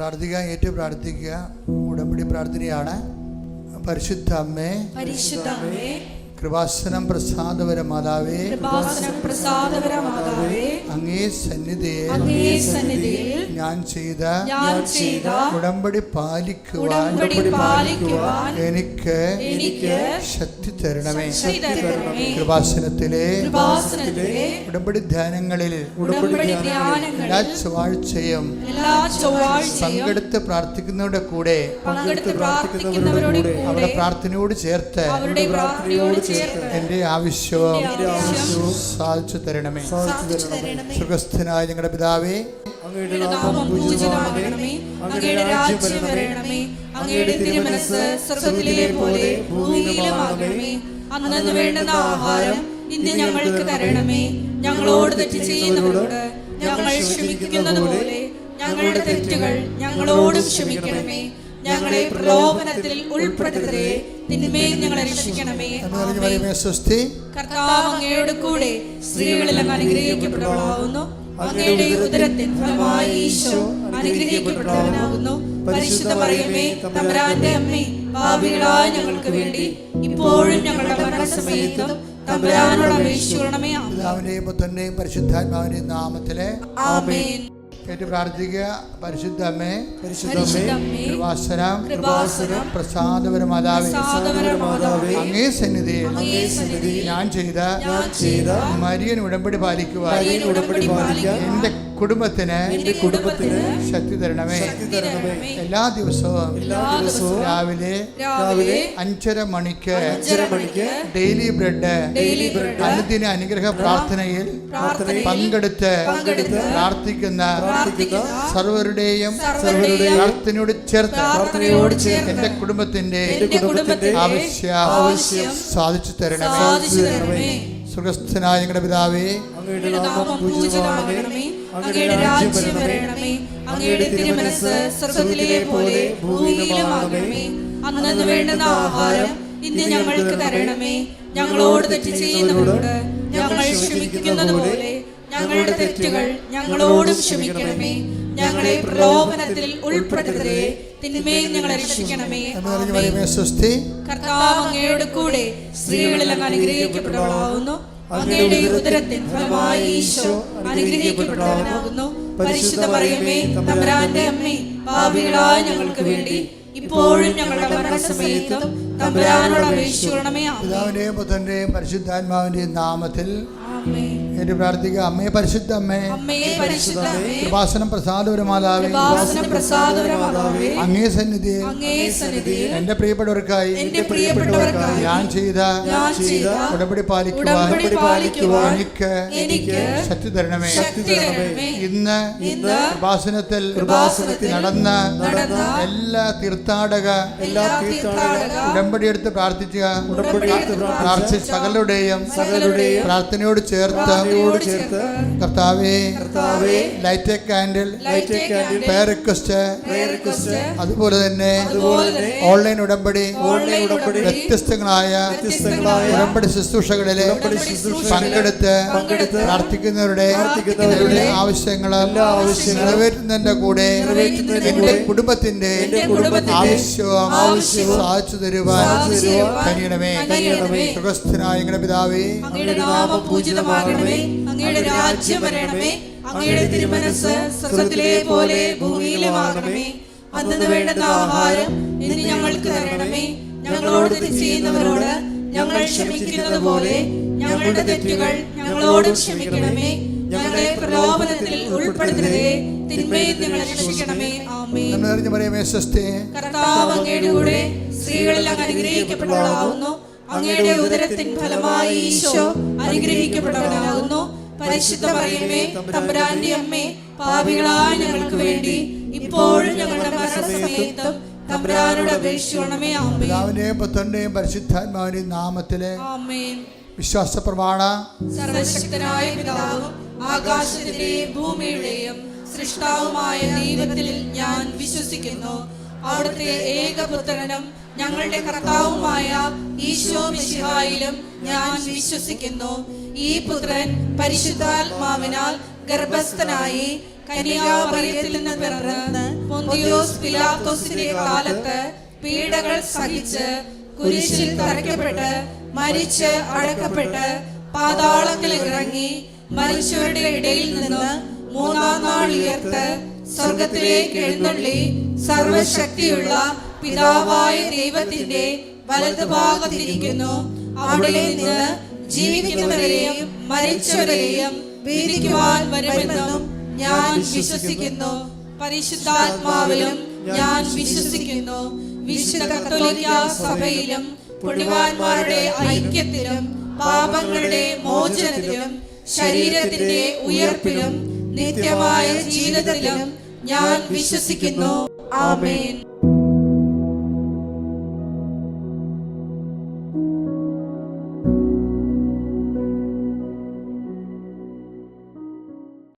പ്രാർത്ഥിക്കുക, ഏറ്റു പ്രാർത്ഥിക്കുക. ഉടമ്പടി പ്രാർത്ഥനയാണ്. പരിശുദ്ധ അമ്മേ, കൃപാസനം പ്രസാദപര മാതാവേ, അങ്ങേ സന്നിധിയിൽ ഞാൻ ചെയ്ത ഉടമ്പടി പാലിക്കുവാൻ എനിക്ക് ശക്തി തരണമേ. കൃപാസനത്തിലെ ഉടമ്പടി ധ്യാനങ്ങളിൽ എല്ലാ ചൊവ്വാഴ്ചയും പങ്കെടുത്ത് പ്രാർത്ഥിക്കുന്നവരുടെ കൂടെ അവരുടെ പ്രാർത്ഥനയോട് ചേർത്ത് എന്റെ ആവശ്യവും സാധിച്ചു തരണമേ. സ്വർഗ്ഗസ്ഥനായ ഞങ്ങളുടെ പിതാവേ, അങ്ങയുടെ നാമം പൂജിതമാകണമേ. അങ്ങയുടെ രാജ്യം വരണമേ. അങ്ങയുടെ തിരുമനസ്സ് സ്വർഗ്ഗത്തിലെ പോലെ ഭൂമിയിലുമാകണമേ. അന്നന്ന് വേണ്ടുന്ന ആഹാരം ഇന്ന് ഞങ്ങൾക്ക് തരണമേ. ഞങ്ങളോട് തെറ്റ് ചെയ്യുന്നവരോട് ഞങ്ങൾ ക്ഷമിക്കുന്നത് പോലെ ഞങ്ങളുടെ തെറ്റുകൾ ഞങ്ങളോടും ക്ഷമിക്കണമേ. ഞങ്ങളെ പ്രലോഭനത്തിൽ ഉൾപ്പെടുത്തരുതേ, തിന്മയിൽ ഞങ്ങളെ രക്ഷിക്കണമേ. കർത്താവ് അങ്ങയോട് കൂടെ സ്ത്രീകളിൽ അങ്ങ് അനുഗ്രഹിക്കപ്പെട്ടവളാകുന്നു. അങ്ങയുടെ ഉദരത്തിൻ ഫലമായി ഈശോ അനുഗ്രഹിക്കപ്പെട്ടവനാകുന്നു. പരിശുദ്ധ മറിയമേ, തമ്പുരാന്റെ അമ്മേ, പാപികളായ ഞങ്ങൾക്ക് വേണ്ടി ഇപ്പോഴും ഞങ്ങളുടെ മരണസമയത്തും തമ്പുരാനോട് അപേക്ഷിക്കണമേ. പിതാവിന്റെയും പുത്രന്റെയും പരിശുദ്ധാത്മാവിന്റെയും നാമത്തിലെ ആമേൻ. കേട്ട് പ്രാർത്ഥിക്കുക. പരിശുദ്ധ അമ്മേ, കൃപാസനം പ്രസാദപര മാതാവേ, അങ്ങേ സന്നിധിയിൽ ഞാൻ ചെയ്ത മരിയൻ ഉടമ്പടി പാലിക്കുവാൻ എന്റെ കുടുംബത്തിന് ശക്തി തരണമേ. എല്ലാ ദിവസവും രാവിലെ 5:30 മണിക്ക് ഡെയിലി ബ്രെഡ് അനുദിന അനുഗ്രഹ പ്രാർത്ഥനയിൽ പങ്കെടുത്ത് പ്രാർത്ഥിക്കുന്ന സർവരുടെയും പ്രാർത്ഥനയോട് ചേർത്ത് എന്റെ കുടുംബത്തിന്റെ ആവശ്യം സാധിച്ചു തരണമേ. സ്വർഗ്ഗസ്ഥനായ ഞങ്ങളുടെ പിതാവേ, അങ്ങയുടെ നാമം പൂജിതമാകണമേ. അങ്ങയുടെ രാജ്യം വരണമേ. അങ്ങയുടെ തിരുമനസ്സ് സ്വർഗ്ഗത്തിലെ പോലെ ഭൂമിയിലുമാകണമേ. അന്നന്ന് വേണ്ടുന്ന ആഹാരം ഇന്ന് ഞങ്ങൾക്ക് തരണമേ. ഞങ്ങളോട് തെറ്റ് ചെയ്യുന്നവരോട് ഞങ്ങൾ ക്ഷമിക്കുന്നത് പോലെ ഞങ്ങളുടെ തെറ്റുകൾ ഞങ്ങളോടും ക്ഷമിക്കണമേ. ഞങ്ങളെ പ്രലോഭനത്തിൽ ഉൾപ്പെടുത്തരുതേ, തിന്മയിൽ ഞങ്ങളെ രക്ഷിക്കണമേ. കർത്താവ് അങ്ങയോട് കൂടെ സ്ത്രീകളിൽ അങ്ങ് അനുഗ്രഹിക്കപ്പെട്ടവളാകുന്നു. അങ്ങയുടെ ഉദരത്തിൻ ഫലമായി ഈശോ അനുഗ്രഹിക്കപ്പെട്ടവനാകുന്നു. പരിശുദ്ധ മറിയമേ, തമ്പുരാന്റെ അമ്മേ, പാപികളായ ഞങ്ങൾക്ക് വേണ്ടി ഇപ്പോഴും ഞങ്ങളുടെ മരണസമയത്തും തമ്പുരാനോട് അപേക്ഷിക്കണമേ. പിതാവിന്റെയും പുത്രന്റെയും പരിശുദ്ധാത്മാവിന്റെയും നാമത്തിൽ പ്രാർത്ഥിക്കുക. അമ്മേ, പരിശുദ്ധ അമ്മേ, കൃപാസനം പ്രസാദപര മാതാവേ, അങ്ങേ സന്നിധിയിൽ എന്റെ പ്രിയപ്പെട്ടവർക്കായി ഞാൻ ചെയ്ത ഉടമ്പടി പാലിക്കുവാൻ എനിക്ക് ശക്തി തരണമേ. ഇന്ന് കൃപാസനത്തിൽ നടന്ന എല്ലാ തീർത്ഥാടക ഉടമ്പടി എടുത്ത് പ്രാർത്ഥിച്ച സകലരുടെയും പ്രാർത്ഥനയോട് ചേർത്ത് കർത്താവേ, light a candle prayer request, അതുപോലെ തന്നെ ഓൺലൈൻ ഉടമ്പടി വ്യത്യസ്തങ്ങളായ ഉടമ്പടി ശുശ്രൂഷകളിലെ പങ്കെടുത്ത് പ്രാർത്ഥിക്കുന്നവരുടെ ആവശ്യങ്ങൾ നിറവേറ്റുന്നതിന്റെ കൂടെ എന്റെ കുടുംബത്തിന്റെ ആവശ്യവും സാധിച്ചു തരുവാൻ കഴിയണമേ. സ്വർഗ്ഗസ്ഥനായ ഞങ്ങളുടെ പിതാവേ, അങ്ങയുടെ നാമം പൂജിതമാകണമേ. അങ്ങയുടെ രാജ്യം വരണമേ. അങ്ങയുടെ തിരുമനസ്സ് സ്വർഗ്ഗത്തിലെ പോലെ ഭൂമിയിലുമാകണമേ. അന്നന്ന് വേണ്ടുന്ന ആഹാരം ഇന്ന് ഞങ്ങൾക്ക് തരണമേ. ഞങ്ങളോട് തെറ്റ് ചെയ്യുന്നവരോട് ഞങ്ങൾ ക്ഷമിക്കുന്നത് പോലെ ഞങ്ങളുടെ തെറ്റുകൾ ഞങ്ങളോട് ക്ഷമിക്കണമേ. ഞങ്ങളെ പ്രലോഭനത്തിൽ ഉൾപ്പെടുത്തരുതേ, തിന്മയിൽ ഞങ്ങളെ രക്ഷിക്കണമേ. ആമേൻ. കർത്താവ് അങ്ങയുടെ കൂടെ സ്ത്രീകളിൽ അങ്ങ് അനുഗ്രഹിക്കപ്പെട്ടവളാകുന്നു. അങ്ങയുടെ ഉദരത്തിൻ ഫലമായി ഈശോ അനുഗ്രഹിക്കപ്പെട്ടവനാകുന്നു. പരിശുദ്ധ മറിയമേ, തമ്പുരാന്റെ അമ്മേ, പാപികളായ ഞങ്ങൾക്ക് വേണ്ടി ഇപ്പോഴും ഞങ്ങളുടെ മരണസമയത്തും തമ്പുരാനോട് അപേക്ഷിക്കണമേ. ആമേൻ. പിതാവിന്റെയും പുത്രന്റെയും പരിശുദ്ധാത്മാവിന്റെയും നാമത്തിലെ ആമേൻ. വിശ്വാസ പ്രമാണ. സർവശക്തനായ പിതാവും ആകാശത്തിന്റെയും ഭൂമിയുടെയും സൃഷ്ടാവുമായ ദൈവത്തിൽ ഞാൻ വിശ്വസിക്കുന്നു. അവിടുത്തെ ഏകപുത്രനും ഞങ്ങളുടെ കർത്താവുമായ ഈശോ മിശിഹായിലും ഞാൻ വിശ്വസിക്കുന്നു. ഈ പുത്രൻ പരിശുദ്ധാത്മാവിനാൽ ഗർഭസ്ഥനായി കന്യാമറിയത്തിൽ നിന്ന് പിറന്ന് പൊന്തിയോസ് പിലാത്തോസിന്റെ കാലത്ത് പീഡകൾ സഹിച്ച് കുരിശിൽ തറയ്ക്കപ്പെട്ട് മരിച്ച് അടക്കപ്പെട്ട് പാതാളത്തിൽ ഇറങ്ങി മരിച്ചവരുടെ ഇടയിൽ നിന്ന് മൂന്നാം നാൾ ഉയർത്ത് സ്വർഗത്തിലേക്ക് എഴുന്നള്ളി സർവശക്തിയുള്ള പിതാവായ ദൈവത്തിന്റെ വലതുഭാഗത്തിരിക്കുന്നു. അവിടെ നിന്ന് ജീവിക്കുന്നവരെയും മരിച്ചവരെയും വിധിക്കുവാൻ വരുമെന്നും ഞാൻ വിശ്വസിക്കുന്നു. പരിശുദ്ധാത്മാവിലും ഞാൻ വിശ്വസിക്കുന്നു. വിശുദ്ധ കത്തോലിക്ക സഭയിലും പുണ്യവാന്മാരുടെ ഐക്യത്തിലും പാപങ്ങളുടെ മോചനത്തിലും ശരീരത്തിന്റെ ഉയർപ്പിലും നിത്യമായ ജീവിതത്തിലും ഞാൻ വിശ്വസിക്കുന്നു. ആമേൻ.